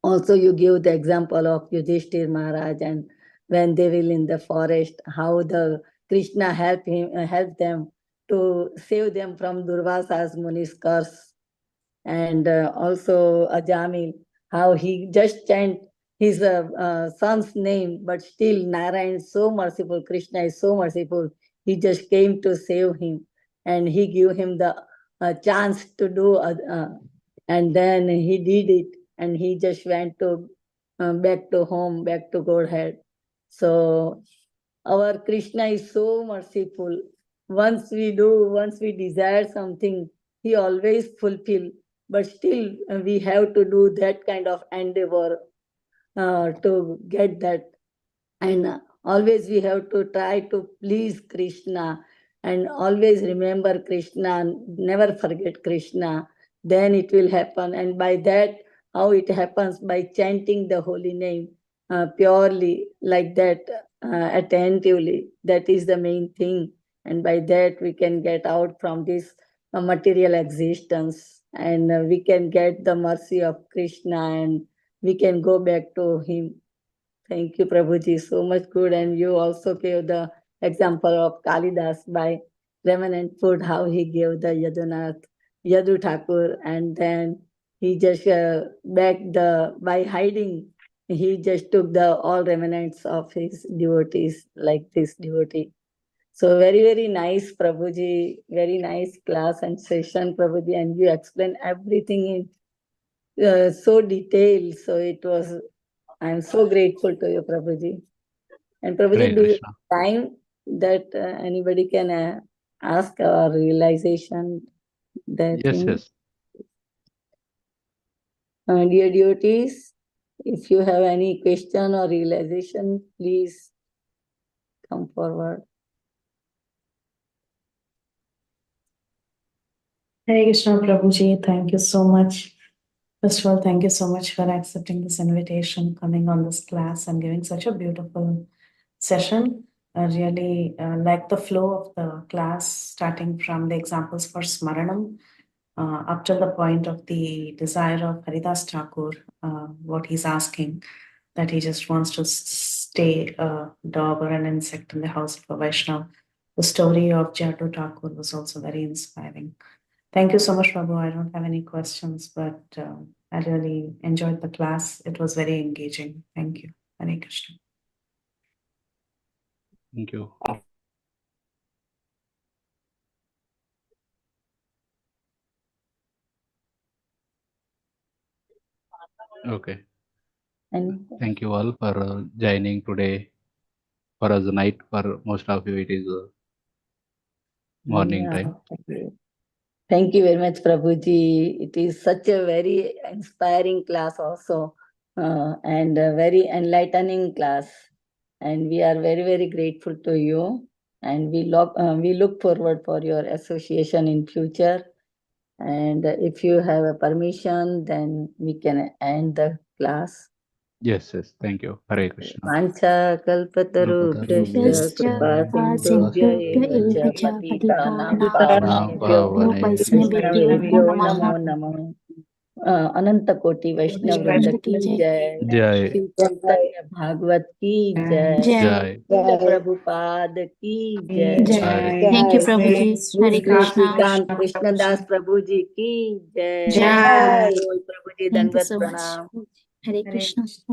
Also, you give the example of Yudhishthir Maharaj and when they will in the forest, how the Krishna help them to save them from Durvasa's Muni's curse. And also Ajamil, how he just chant his son's name, but still Narayan is so merciful, Krishna is so merciful. He just came to save him, and he gave him the chance to do, and then he did it, and he just went to back to home, back to Godhead. So our Krishna is so merciful. Once we desire something, he always fulfill. But still, we have to do that kind of endeavor to get that. And always we have to try to please Krishna and always remember Krishna, never forget Krishna. Then it will happen. And by that, how it happens? By chanting the holy name purely, like that, attentively. That is the main thing. And by that, we can get out from this material existence, and we can get the mercy of Krishna, and we can go back to him. Thank you, Prabhuji. So much good. And you also gave the example of Kalidas by remnant food, how he gave the Yadu Thakur, and then he just by hiding, he just took the all remnants of his devotees, like this devotee. So very, very nice, Prabhuji. Very nice class and session, Prabhuji. And you explained everything in so detailed. So it was, I'm so grateful to you, Prabhuji. And Prabhuji, Hare do you Krishna. have time that anybody can ask or realization that Yes, thing? yes. Dear devotees, if you have any question or realization, please come forward. Hare Krishna, Prabhuji. Thank you so much. First of all, thank you so much for accepting this invitation, coming on this class and giving such a beautiful session. I really like the flow of the class, starting from the examples for Smaranam up till the point of the desire of Haridasa Thakur, what he's asking, that he just wants to stay a dog or an insect in the house of a Vaishnava. The story of Jatu Thakur was also very inspiring. Thank you so much, Prabhu. I don't have any questions, but I really enjoyed the class. It was very engaging. Thank you. Hare Krishna. Thank you. Okay. And Thank you all for joining today. For us, night. For most of you, it is morning yeah, time. thank you very much, Prabhuji. It is such a very inspiring class also, and a very enlightening class. And we are very, very grateful to you. And we look forward for your association in future. And if you have a permission, then we can end the class. Yes, yes. Thank you. Hare Krishna. Vancha kalpatarubhyascha kripa sindhubhya eva cha patitanam pavanebhyo Vaishnavebhyo namo namah. अनंत कोटि वैष्णव वृंद की जय, Jai. Shri Chaitanya Bhagavat की जय, Jai. Srila Prabhupada की जय, Hare. Thank you, Prabhuji. Shri Hare Krishna. Shrikant Krishnadas प्रभु जी की जय, Jai. बोल प्रभु जी Thank you दंडवत so much. प्रणाम. Hare Krishna.